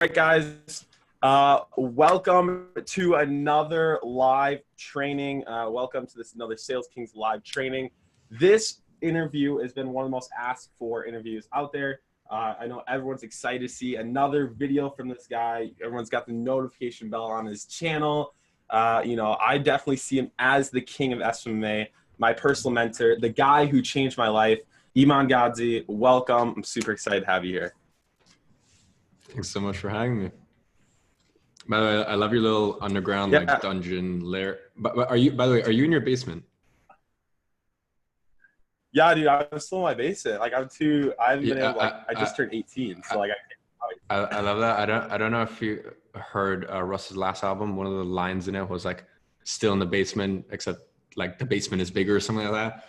right, guys. Welcome to another live training. Welcome to this another Sales Kings live training. This interview has been one of the most asked for interviews out there. I know everyone's excited to see another video from this guy. Everyone's got the notification bell on his channel. I definitely see him as the king of SMA, my personal mentor, the guy who changed my life. Iman Gadzhi, welcome. I'm super excited to have you here. Thanks so much for having me. By the way, I love your little underground like dungeon lair. But are you? By the way, are you in your basement? Yeah, dude, I'm still in my basement. Like I haven't been able. I just turned 18, so like I love that. I don't know if you heard Russ's last album. One of the lines in it was like, "Still in the basement, except like the basement is bigger" or something like that.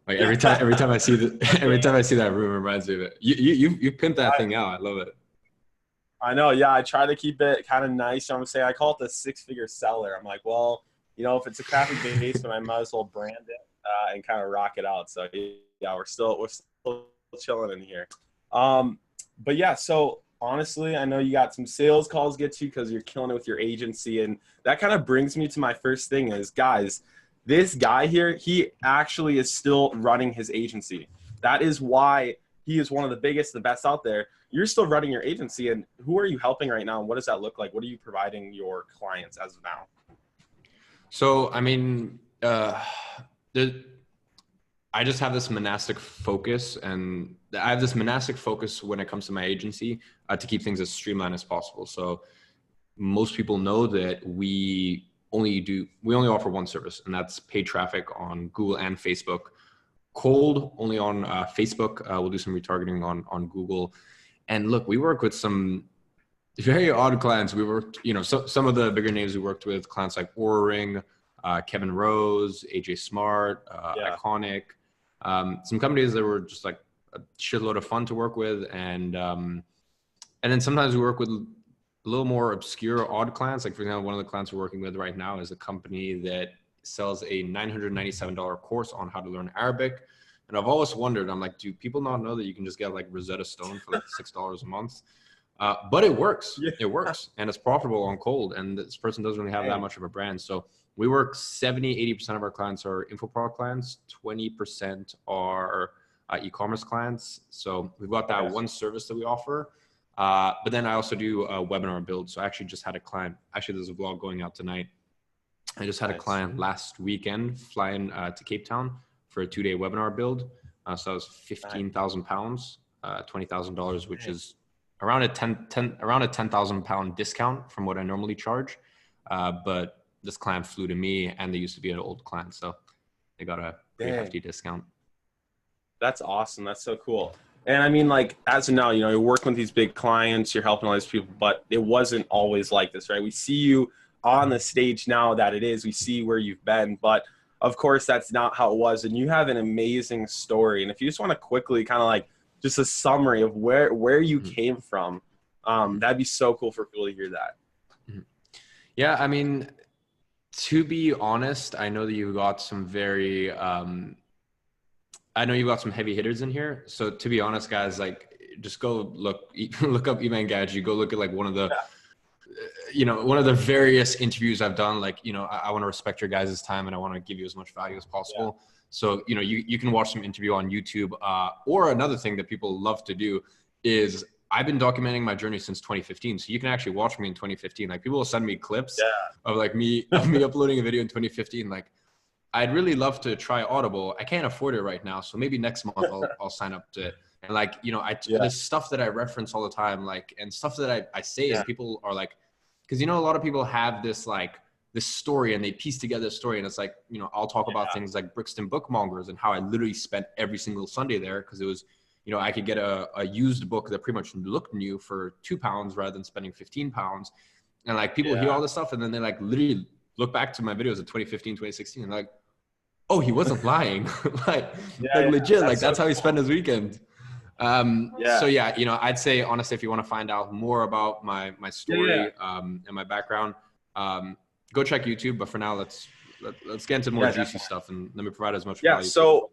Like every time I see that room, it reminds me of it. You pimped that thing out. I love it. I know, yeah. I try to keep it kind of nice. I'm saying I call it the six-figure cellar. I'm like, well, if it's a crappy basement, I might as well brand it and kind of rock it out. So yeah, we're still chilling in here. But yeah, so honestly, I know you got some sales calls to get to because you're killing it with your agency, and that kind of brings me to my first thing is, guys, this guy here, he actually is still running his agency. That is why he is one of the biggest, the best out there. You're still running your agency, and who are you helping right now? And what does that look like? What are you providing your clients as of now? So, I mean, I just have this monastic focus, and I have this monastic focus when it comes to my agency to keep things as streamlined as possible. So most people know that we only offer one service, and that's paid traffic on Google and Facebook. Cold only on Facebook. We'll do some retargeting on Google. And look, we work with some very odd clients. We worked, some of the bigger names we worked with, clients like Oura Ring, Kevin Rose, AJ Smart, Iconic, some companies that were just like a shitload of fun to work with. And then sometimes we work with a little more obscure, odd clients. Like for example, one of the clients we're working with right now is a company that sells a $997 course on how to learn Arabic. And I've always wondered, I'm like, do people not know that you can just get like Rosetta Stone for like $6 a month? But it works. Yeah. It works. And it's profitable on cold. And this person doesn't really have that much of a brand. So we work 80% of our clients are info product clients. 20% are e-commerce clients. So we've got that one service that we offer. But then I also do a webinar build. So I actually just had a client. Actually, there's a vlog going out tonight. I just had a client last weekend flying to Cape Town for a 2-day webinar build. So that was £15,000, $20,000, which is around a 10,000 pound discount from what I normally charge. But this client flew to me, and they used to be an old client, so they got a pretty hefty discount. That's awesome. That's so cool. And I mean, like, as of now, you're working with these big clients, you're helping all these people, but it wasn't always like this, right? We see you on the stage now that it is. We see where you've been, but of course, that's not how it was. And you have an amazing story. And if you just want to quickly kind of like just a summary of where you came from, that'd be so cool for people to hear that. Yeah, I mean, to be honest, I know that you've got some very, I know you've got some heavy hitters in here. So to be honest, guys, like just go look up Iman Gadzhi, go look at like one of the, one of the various interviews I've done. Like, I want to respect your guys' time, and I want to give you as much value as possible. Yeah. So, you can watch some interview on YouTube. Or another thing that people love to do is I've been documenting my journey since 2015. So you can actually watch me in 2015. Like people will send me clips of like me uploading a video in 2015. Like I'd really love to try Audible. I can't afford it right now. So maybe next month I'll sign up to it. And like, there's stuff that I reference all the time, like, and stuff that I say, and people are like, because, a lot of people have this, like, this story, and they piece together a story, and it's like, I'll talk about things like Brixton Bookmongers and how I literally spent every single Sunday there because it was, I could get a used book that pretty much looked new for £2 rather than spending £15. And like people hear all this stuff, and then they like literally look back to my videos of 2015, 2016, and like, oh, he wasn't lying. like legit, like that's how he spent his weekend. So yeah, I'd say honestly, if you want to find out more about my story and my background, go check YouTube. But for now, let's get into more juicy stuff, and let me provide as much value. So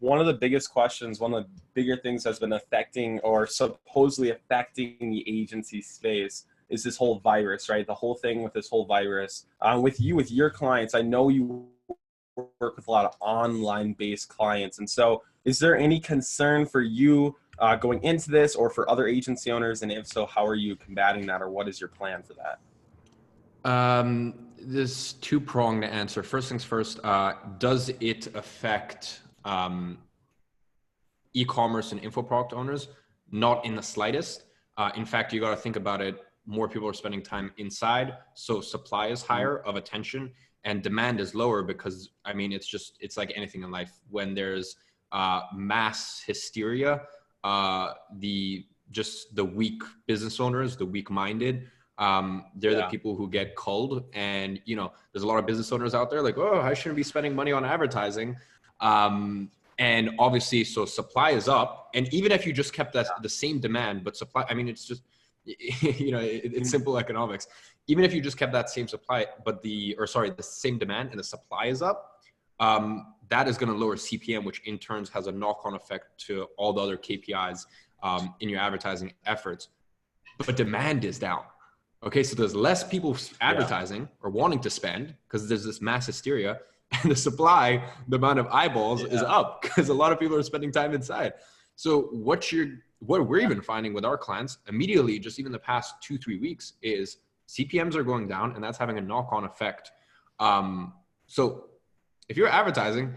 one of the biggest questions, one of the bigger things that's been affecting or supposedly affecting the agency space is this whole virus, right? The whole thing with this whole virus. With you, with your clients, I know you work with a lot of online based clients. And so is there any concern for you going into this or for other agency owners? And if so, how are you combating that, or what is your plan for that? There's two-pronged answer. First things first, does it affect e-commerce and info product owners? Not in the slightest. In fact, you got to think about it. More people are spending time inside, so supply is higher of attention, and demand is lower because, I mean, it's like anything in life. When there's mass hysteria, the weak business owners, the weak-minded, they're the people who get culled. And, you know, there's a lot of business owners out there like, oh, I shouldn't be spending money on advertising. And obviously, so supply is up. And even if you just kept the same demand, but supply, I mean, it's just, you know, it's simple economics. Even if you just kept that same supply, but the same demand and the supply is up, that is going to lower CPM, which in turn has a knock-on effect to all the other KPIs in your advertising efforts. But demand is down. Okay, so there's less people advertising or wanting to spend because there's this mass hysteria, and the supply, the amount of eyeballs is up because a lot of people are spending time inside. So what we're even finding with our clients immediately, just even the past 2-3 weeks, is CPMs are going down, and that's having a knock-on effect. So if you're advertising,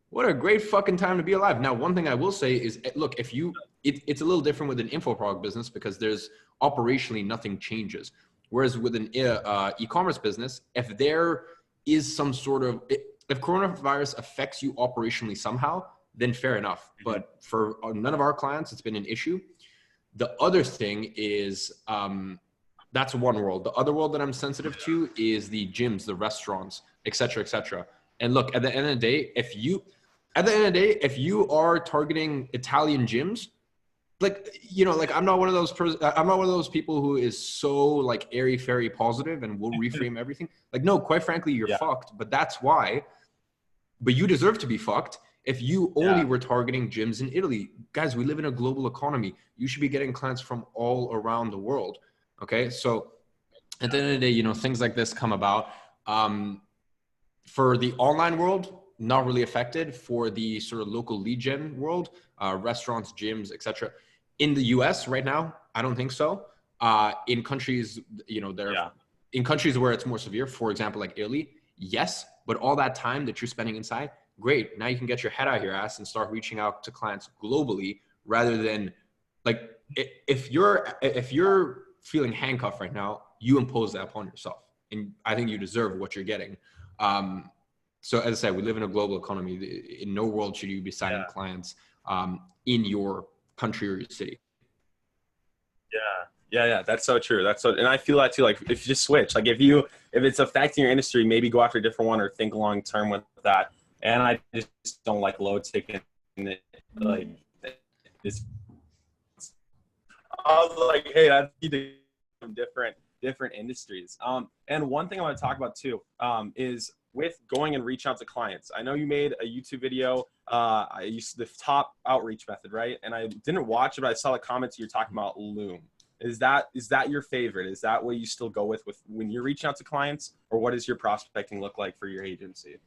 what a great fucking time to be alive. Now, one thing I will say is, look, if you, it's a little different with an info product business because there's operationally nothing changes. Whereas with an e-commerce business, if there is some sort of, if coronavirus affects you operationally somehow, then fair enough. But for none of our clients, it's been an issue. The other thing is, that's one world. The other world that I'm sensitive to is the gyms, the restaurants, et cetera, et cetera. And look, at the end of the day, if you are targeting Italian gyms, like, you know, like I'm not one of those people who is so like airy fairy positive and will reframe everything. Like, no, quite frankly, you're fucked, but that's why. But you deserve to be fucked if you only were targeting gyms in Italy. Guys, we live in a global economy. You should be getting clients from all around the world. Okay, so at the end of the day, you know, things like this come about. For the online world, not really affected. For the sort of local lead gen world, restaurants, gyms, etc. In the US right now, I don't think so. In countries, you know, in countries where it's more severe, for example, like Italy, yes. But all that time that you're spending inside, great. Now you can get your head out of your ass and start reaching out to clients globally, rather than like, if you're feeling handcuffed right now, you impose that upon yourself. And I think you deserve what you're getting. So as I said, we live in a global economy. In no world should you be signing clients in your country or your city. Yeah. That's so true. And I feel that too. Like, if you just switch, like if it's affecting your industry, maybe go after a different one or think long term with that. And I just don't like low ticket. Like, I was like, hey, I need to different industries. And one thing I want to talk about too is with going and reach out to clients. I know you made a YouTube video. I used the top outreach method, right? And I didn't watch it, but I saw the comments you're talking about Loom. Is that your favorite? Is that what you still go with when you're reaching out to clients, or what does your prospecting look like for your agency?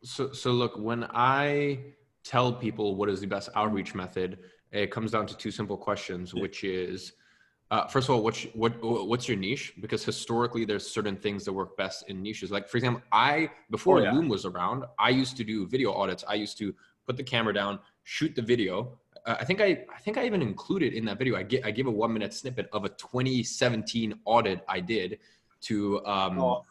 So look, when I tell people what is the best outreach method, it comes down to two simple questions, which is, first of all, what's your niche? Because historically, there's certain things that work best in niches. Like, for example, before Loom was around, I used to do video audits. I used to put the camera down, shoot the video. I think I even included in that video. I give a 1-minute snippet of a 2017 audit I did to a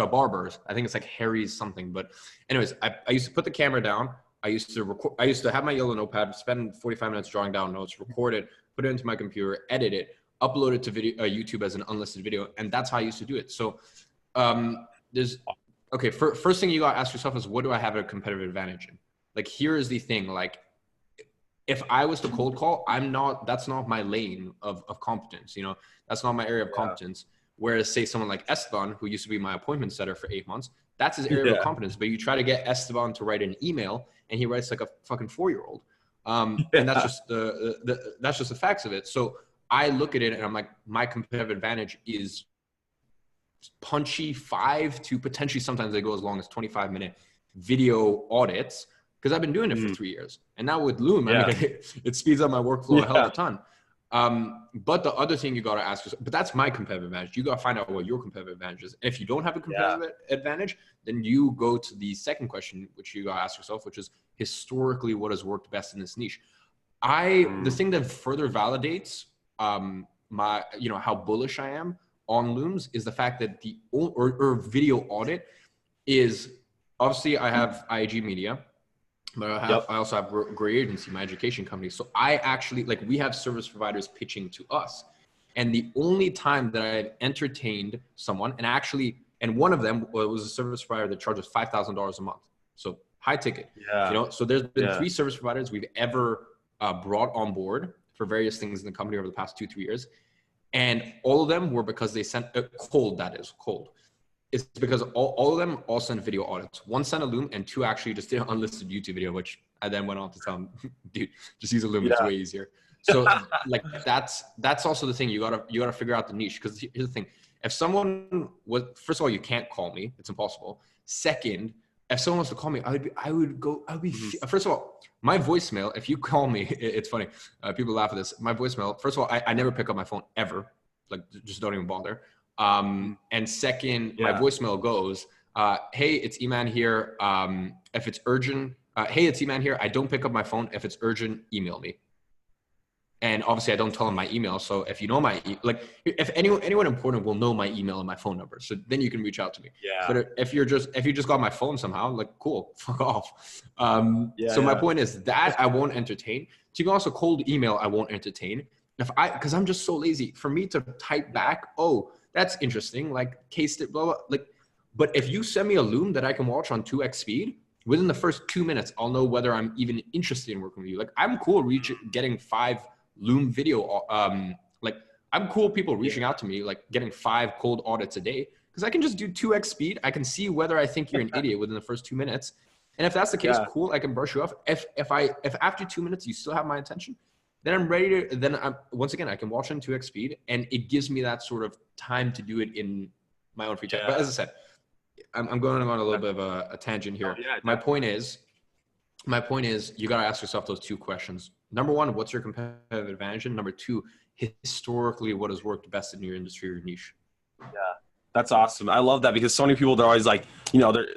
barber's. I think it's like Harry's something. But anyways, I used to put the camera down. I used to have my yellow notepad, spend 45 minutes drawing down notes, record it, put it into my computer, edit it, upload it to YouTube as an unlisted video. And that's how I used to do it. So first thing you got to ask yourself is, what do I have a competitive advantage in? Like, here is the thing. Like, if I was to cold call, that's not my lane of competence. You know, that's not my area of competence. Whereas say someone like Esteban, who used to be my appointment setter for 8 months, That's his area of competence. But you try to get Esteban to write an email, and he writes like a fucking 4-year-old. And that's just that's just the facts of it. So I look at it and I'm like, my competitive advantage is punchy 5 to potentially sometimes they go as long as 25-minute video audits, because I've been doing it for 3 years. And now with Loom, I mean, it speeds up my workflow a hell of a ton. But the other thing you got to ask yourself, but that's my competitive advantage. You got to find out what your competitive advantage is. And if you don't have a competitive advantage, then you go to the second question, which you got to ask yourself, which is historically, what has worked best in this niche? The thing that further validates my, how bullish I am on Looms is the fact that the video audit is obviously I have IAG Media, but I also have Gray Agency, my education company. So I actually, we have service providers pitching to us. And the only time that I've entertained someone, and one of them was a service provider that charges $5,000 a month. So high ticket, so there's been 3 service providers we've ever brought on board for various things in the company over the past 2-3 years. And all of them were because they sent cold. It's because all of them all sent video audits. 1 sent a Loom and 2 actually just did an unlisted YouTube video, which I then went on to tell them, dude, just use a Loom. It's way easier. So that's also the thing. You gotta figure out the niche. Because here's the thing. If someone was, first of all, you can't call me. It's impossible. Second, if someone wants to call me, first of all, my voicemail, if you call me, it's funny. People laugh at this. My voicemail, first of all, I never pick up my phone ever. Just don't even bother. And second, my voicemail goes, hey, it's Iman here. If it's urgent, hey, it's Iman here. I don't pick up my phone. If it's urgent, email me. And obviously I don't tell them my email. So if you know if anyone important will know my email and my phone number, so then you can reach out to me. But if you just got my phone somehow, cool, fuck off. So my point is that I won't entertain. To be also cold email, I won't entertain. Because I'm just so lazy for me to type back. Oh, that's interesting. Case it, blah, blah. But if you send me a Loom that I can watch on 2x speed, within the first 2 minutes, I'll know whether I'm even interested in working with you. I'm cool getting 5 Loom video. I'm cool people reaching out to me, getting 5 cold audits a day, because I can just do 2x speed. I can see whether I think you're an idiot within the first 2 minutes. And if that's the case, cool, I can brush you off. If after 2 minutes you still have my attention, then I'm ready to, once again, I can watch on 2x speed, and it gives me that sort of time to do it in my own free time. But as I said, I'm going on a little bit of a tangent here. My point is you got to ask yourself those 2 questions. Number 1, what's your competitive advantage? And number 2, historically, what has worked best in your industry or niche? Yeah, that's awesome. I love that, because so many people, they're always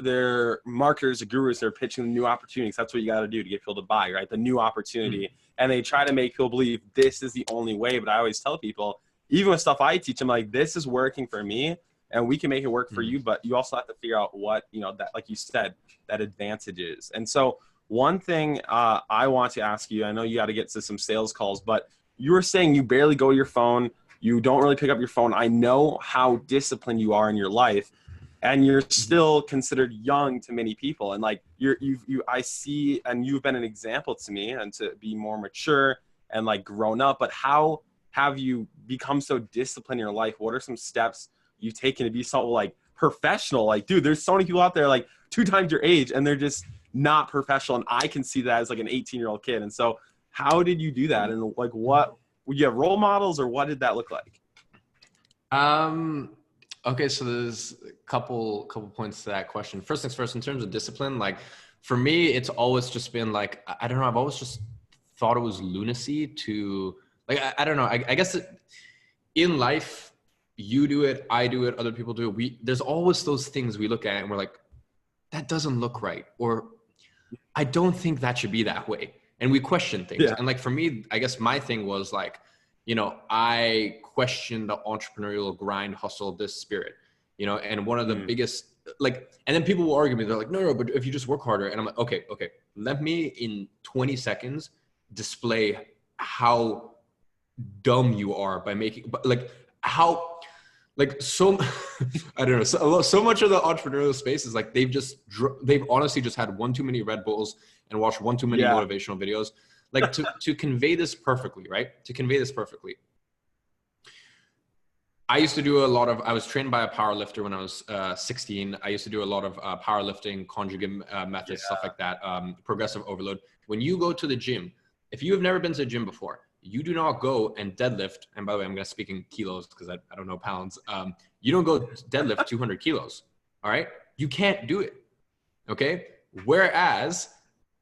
they're marketers, gurus, they're pitching new opportunities. That's what you got to do to get people to buy, right? The new opportunity. And they try to make people believe this is the only way. But I always tell people, even with stuff I teach, I'm this is working for me, and we can make it work for you. But you also have to figure out what, that, like you said, that advantage is. And so one thing I want to ask you, I know you got to get to some sales calls, but you were saying you barely go to your phone. You don't really pick up your phone. I know how disciplined you are in your life, and you're still considered young to many people. And I see, and you've been an example to me, and to be more mature and grown up. But how have you become so disciplined in your life? What are some steps you've taken to be so professional? Dude, there's so many people out there 2 times your age, and they're just not professional. And I can see that as an 18-year-old kid. And so how did you do that? And what would you have role models, or what did that look like? Okay, so there's a couple points to that question. First things first, in terms of discipline, for me, it's always just been I don't know, I've always just thought it was lunacy to I don't know. I guess in life, you do it, I do it, other people do it. There's always those things we look at and we're that doesn't look right, or I don't think that should be that way. And we question things. Yeah. And for me, I guess my thing was I question the entrepreneurial grind, hustle, this spirit, and one of the biggest, and then people will argue me. They're no, but if you just work harder. And I'm okay. Let me in 20 seconds display how dumb you are by making, how, so, I don't know. So much of the entrepreneurial space is they've honestly just had 1 too many Red Bulls and watched 1 too many motivational videos. To convey this perfectly, right? To convey this perfectly. I used to do a lot of, I was trained by a power lifter when I was 16. I used to do a lot of powerlifting, conjugate methods, stuff like that, progressive overload. When you go to the gym, if you have never been to the gym before, you do not go and deadlift. And by the way, I'm going to speak in kilos because I don't know pounds. You don't go deadlift 200 kilos. All right. You can't do it. Okay. Whereas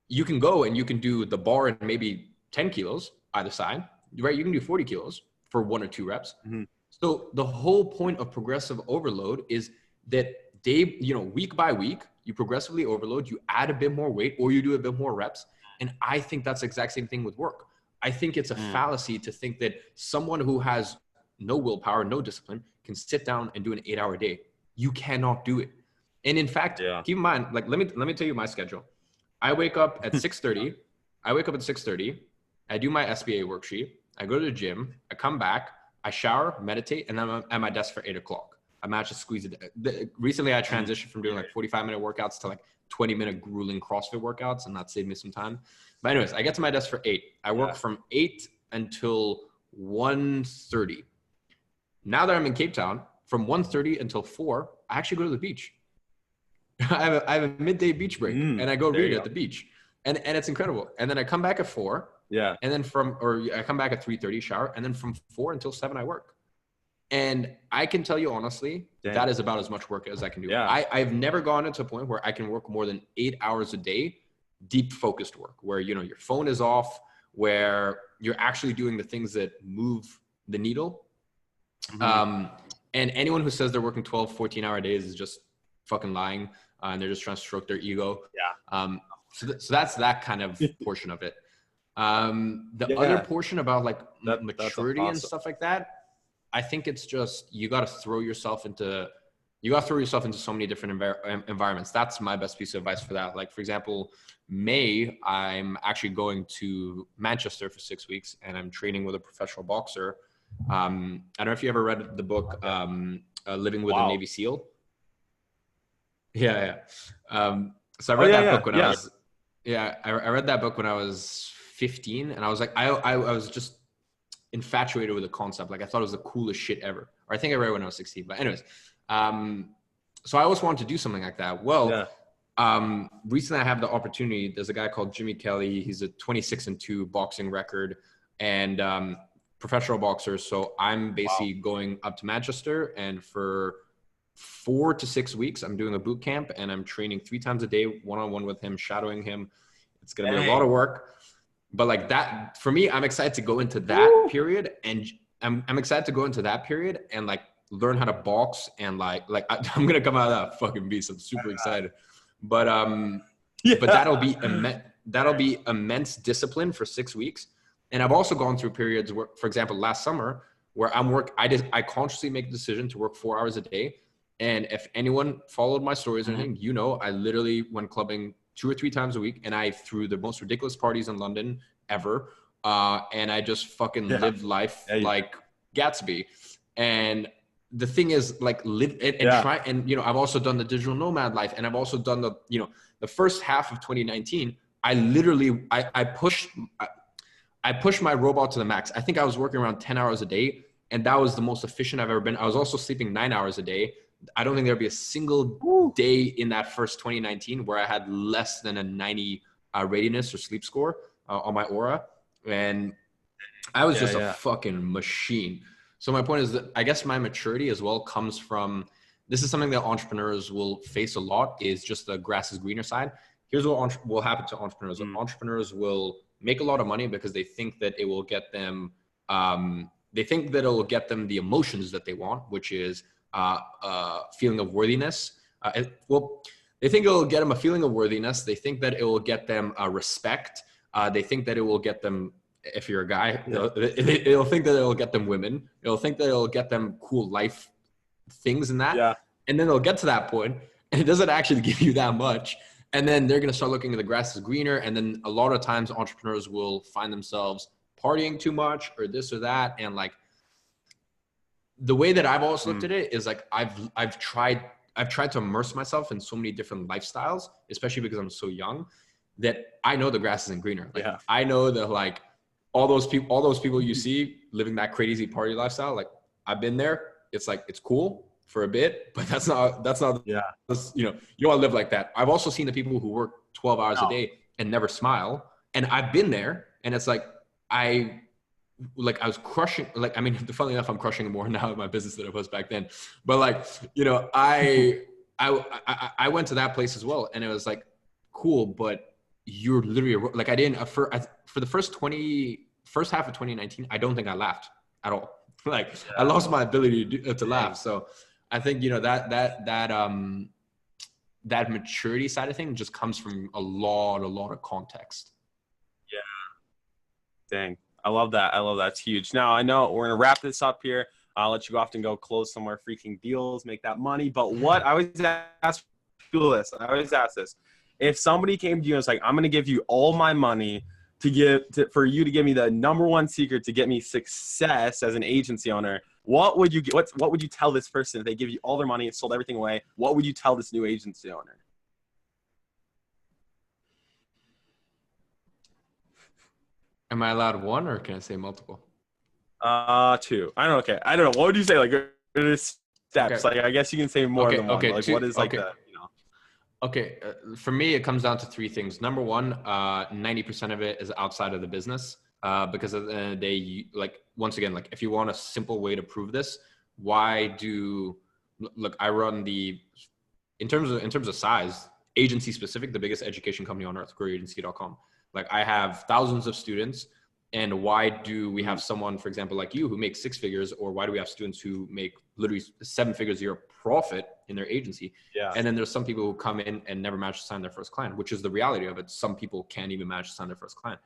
you can go and you can do the bar and maybe 10 kilos either side, right? You can do 40 kilos for 1 or 2 reps. Mm-hmm. So the whole point of progressive overload is that week by week, you progressively overload, you add a bit more weight or you do a bit more reps. And I think that's the exact same thing with work. I think it's a fallacy to think that someone who has no willpower, no discipline can sit down and do an 8-hour day. You cannot do it. And in fact, keep in mind, like, let me tell you my schedule. I wake up at 6:30. I do my SBA worksheet. I go to the gym. I come back. I shower, meditate, and then I'm at my desk for 8 o'clock. I managed to squeeze it. Recently, I transitioned from doing like 45-minute workouts to like 20-minute grueling CrossFit workouts, and that saved me some time. But anyways, I get to my desk for 8. I work from 8 until 1:30. Now that I'm in Cape Town, from 1:30 until 4, I actually go to the beach. I have a midday beach break, and I go read at the beach. And it's incredible. And then I come back at 4. Yeah. And then I come back at 3:30, shower, and then from 4 until 7, I work. And I can tell you honestly, that is about as much work as I can do. Yeah. I've never gone to a point where I can work more than 8 hours a day, deep focused work, where, your phone is off, where you're actually doing the things that move the needle. Mm-hmm. And anyone who says they're working 12, 14-hour days is just fucking lying. And they're just trying to stroke their ego. Yeah. So that's that kind of portion of it. The other portion about like maturity and stuff like that, I think it's just, you got to throw yourself into so many different environments. That's my best piece of advice for that. Like, for example, May, I'm actually going to Manchester for 6 weeks and I'm training with a professional boxer. I don't know if you ever read the book, Living with a Navy SEAL. Yeah. So I read that book when I was, I read that book when I was 15, and I was like, I was just infatuated with the concept. Like, I thought it was the coolest shit ever. Or I think I read it when I was 16. But anyways, so I always wanted to do something like that. Well, recently I have the opportunity. There's a guy called Jimmy Kelly. He's a 26-2 boxing record and professional boxer. So I'm basically going up to Manchester, and for 4 to 6 weeks, I'm doing a boot camp, and I'm training 3 times a day, one-on-one with him, shadowing him. It's going to be a lot of work. But like that, for me, I'm excited to go into that period, and I'm excited to go into that period and like learn how to box, and like I'm gonna come out of that fucking beast. I'm super excited, but that'll be immense discipline for 6 weeks. And I've also gone through periods where, for example, last summer, where I consciously make the decision to work 4 hours a day. And if anyone followed my stories or anything, I literally went clubbing 2 or 3 times a week, and I threw the most ridiculous parties in London ever. And I just fucking lived life like Gatsby. And the thing is, like, live and try. And, I've also done the digital nomad life, and I've also done the first half of 2019. I literally, I pushed my robot to the max. I think I was working around 10 hours a day, and that was the most efficient I've ever been. I was also sleeping 9 hours a day. I don't think there'd be a single day in that first 2019 where I had less than a 90 readiness or sleep score on my aura. And I was just a fucking machine. So my point is that I guess my maturity as well comes from, this is something that entrepreneurs will face a lot, is just the grass is greener side. Here's what will happen to entrepreneurs. Entrepreneurs will make a lot of money because they think that it will get them, the emotions that they want, which is feeling of worthiness. They think it will get them a feeling of worthiness. They think that it will get them respect. They think that it will get them, if you're a guy, it'll think that it'll get them women. It'll think that it'll get them cool life things and that. Yeah. And then they'll get to that point, and it doesn't actually give you that much. And then they're going to start looking at the grass is greener. And then a lot of times entrepreneurs will find themselves partying too much or this or that. And like, the way that I've always looked at it is like, I've tried to immerse myself in so many different lifestyles, especially because I'm so young, that I know the grass isn't greener. Like, I know that like all those people you see living that crazy party lifestyle, like I've been there. it's like, it's cool for a bit, but that's not, Yeah. you know, you don't want to live like that. I've also seen the people who work 12 hours a day and never smile. And I've been there, and it's like, I was crushing, like, I mean, funnily enough, I'm crushing more now in my business than I was back then. But like, you know, I went to that place as well, and it was like, cool, but you're literally like, I didn't for the first half of 2019, I don't think I laughed at all. Like, I lost my ability to laugh. So I think, you know, that maturity side of things just comes from a lot of context. Yeah. Dang. I love that. It's huge. Now, I know we're going to wrap this up here. I'll let you go off and go close some more freaking deals, make that money. But what I always ask people this, if somebody came to you and was like, I'm going to give you all my money for you to give me the number one secret to get me success as an agency owner, what would you tell this person if they give you all their money and sold everything away? What would you tell this new agency owner? Am I allowed one, or can I say multiple? Two. I don't know. Okay. I don't know. What would you say? Like, steps. Okay. Like, I guess you can say more than one. Like, what is like the, you know? Okay. For me, it comes down to three things. Number one, 90% of it is outside of the business. Because at the end of the day, like, once again, like, if you want a simple way to prove this, I run in terms of size, agency specific, the biggest education company on earth, careeragency.com. Like, I have thousands of students. And why do we have someone, for example, like you, who makes 6 figures, or why do we have students who make literally 7 figures a year profit in their agency? Yeah. And then there's some people who come in and never manage to sign their first client, which is the reality of it. Some people can't even manage to sign their first client.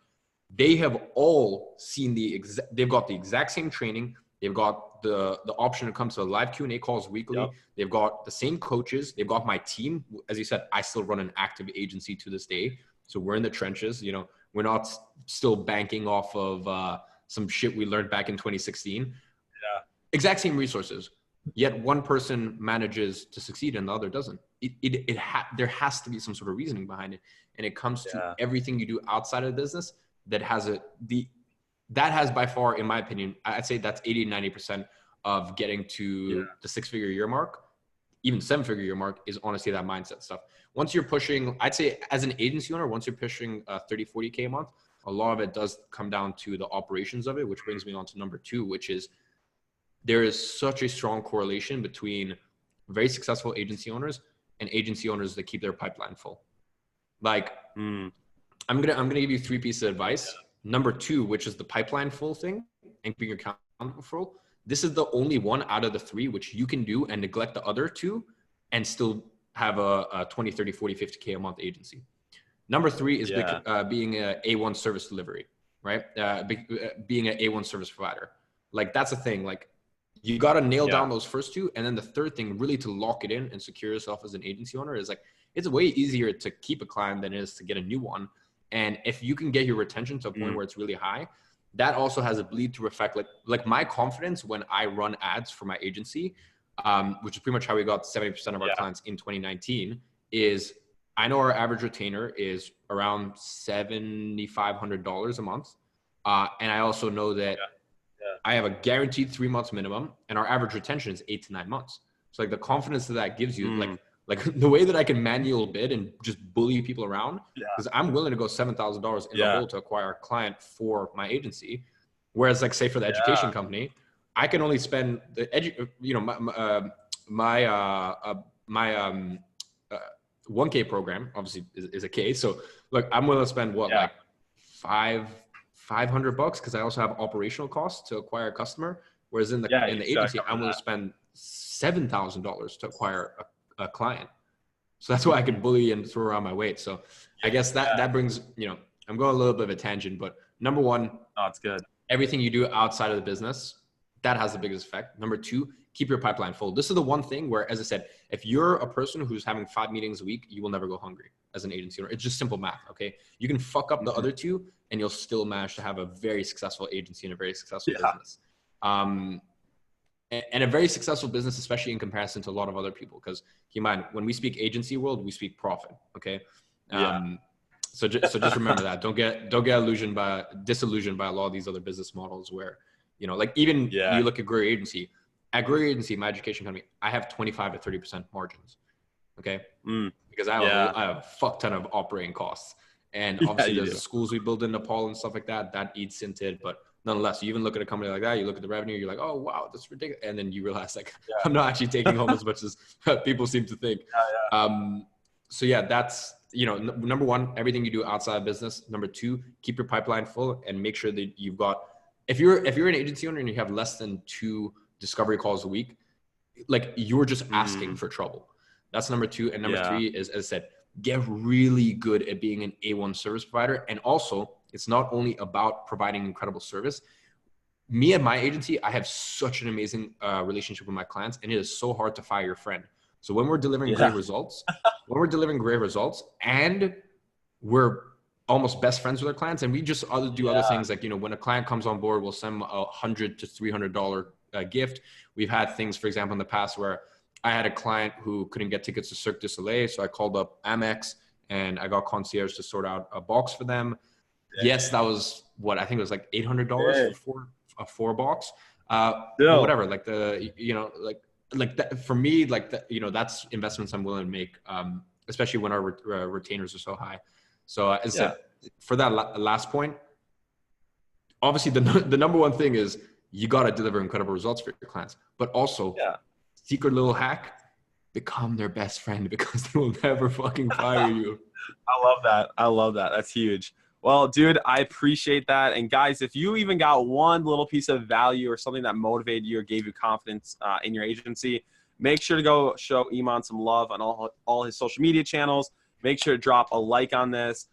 They have all seen they've got the exact same training. They've got the option to come to live Q&A calls weekly. Yep. They've got the same coaches. They've got my team. As you said, I still run an active agency to this day. So we're in the trenches, you know. We're not still banking off of some shit we learned back in 2016. Yeah. Exact same resources, yet one person manages to succeed and the other doesn't. There has to be some sort of reasoning behind it. And it comes to everything you do outside of the business that has by far, in my opinion, I'd say that's 80-90% of getting to the 6-figure year mark. Even 7-figure year mark is honestly that mindset stuff. Once you're pushing, I'd say as an agency owner, once you're pushing 30, 40K a month, a lot of it does come down to the operations of it, which brings me on to number 2, which is there is such a strong correlation between very successful agency owners and agency owners that keep their pipeline full. Like, I'm gonna give you 3 pieces of advice. Number 2, which is the pipeline full thing and keeping your account full. This is the only one out of the 3 which you can do and neglect the other 2 and still have a 20, 30, 40, 50K a month agency. Number 3 is being an A1 service delivery, right? Being an A1 service provider. Like, that's a thing. Like, you got to nail down those first 2. And then the third thing, really to lock it in and secure yourself as an agency owner, is like, it's way easier to keep a client than it is to get a new one. And if you can get your retention to a point where it's really high, that also has a bleed through effect. Like my confidence when I run ads for my agency, which is pretty much how we got 70% of our clients in 2019, is I know our average retainer is around $7,500 a month. And I also know that I have a guaranteed 3 months minimum, and our average retention is 8 to 9 months. So like the confidence that gives you, like the way that I can manual bid and just bully people around, because I'm willing to go $7,000 in the hole to acquire a client for my agency. Whereas, like, say for the education company, I can only spend my 1K program obviously is a K. So look, I'm willing to spend like $500 because I also have operational costs to acquire a customer. Whereas in the agency, I'm willing to spend $7,000 to acquire a client. So that's why I can bully and throw around my weight. So I guess that brings, I'm going a little bit of a tangent, but number 1, it's good. Everything you do outside of the business, that has the biggest effect. Number 2, keep your pipeline full. This is the one thing where, as I said, if you're a person who's having 5 meetings a week, you will never go hungry as an agency owner. It's just simple math. Okay. You can fuck up the other 2 and you'll still manage to have a very successful agency and a very successful business. And a very successful business, especially in comparison to a lot of other people. Because keep in mind, when we speak agency world, we speak profit. Okay. So just remember that. Don't get disillusioned by a lot of these other business models where, like even you look at Career Agency, at Grow Your Agency, my education company, I have 25 to 30% margins. Okay. Because Yeah. I have a fuck ton of operating costs. And Yeah, obviously you there's the do. schools we build in Nepal and stuff like that, that eats into it. But nonetheless, you even look at a company like that, you look at the revenue, you're like, oh, wow, that's ridiculous. And then you realize like, Yeah. I'm not actually taking home as much as people seem to think. So yeah, that's, number one, everything you do outside of business. Number two, keep your pipeline full and make sure that you've got, if you're an agency owner and you have less than 2 discovery calls a week, like you're just asking for trouble. That's number two. And number three is, as I said, get really good at being an A1 service provider. And also, it's not only about providing incredible service. Me and my agency, I have such an amazing relationship with my clients, and it is so hard to fire your friend. So when we're delivering great results, and we're almost best friends with our clients, and we just do other things like, when a client comes on board, we'll send them $100 to $300 gift. We've had things, for example, in the past where I had a client who couldn't get tickets to Cirque du Soleil, so I called up Amex and I got concierge to sort out a box for them. Yes, that was what I think it was like $800 for a 4 box. But whatever, like like that for me, like that, that's investments I'm willing to make, especially when our retainers are so high. So as I said, for that last point, obviously the number one thing is you got to deliver incredible results for your clients, but also secret little hack, become their best friend because they will never fucking fire you. I love that. I love that. That's huge. Well, dude, I appreciate that. And guys, if you even got one little piece of value or something that motivated you or gave you confidence in your agency, make sure to go show Iman some love on all his social media channels. Make sure to drop a like on this.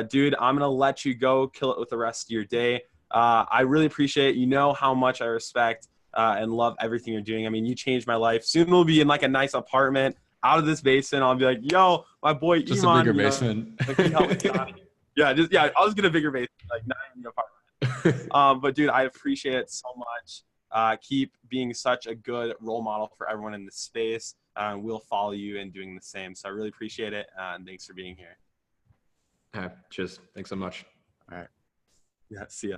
Dude, I'm going to let you go kill it with the rest of your day. I really appreciate it. You know how much I respect and love everything you're doing. I mean, you changed my life. Soon we'll be in like a nice apartment out of this basement. I'll be like, yo, my boy Just Iman, a bigger basement. like he helped me get out of here. Yeah, I was gonna bigger basement, like not in the apartment. But dude, I appreciate it so much. Keep being such a good role model for everyone in this space. We'll follow you in doing the same. So I really appreciate it, and thanks for being here. Cheers. Thanks so much. All right. Yeah. See ya.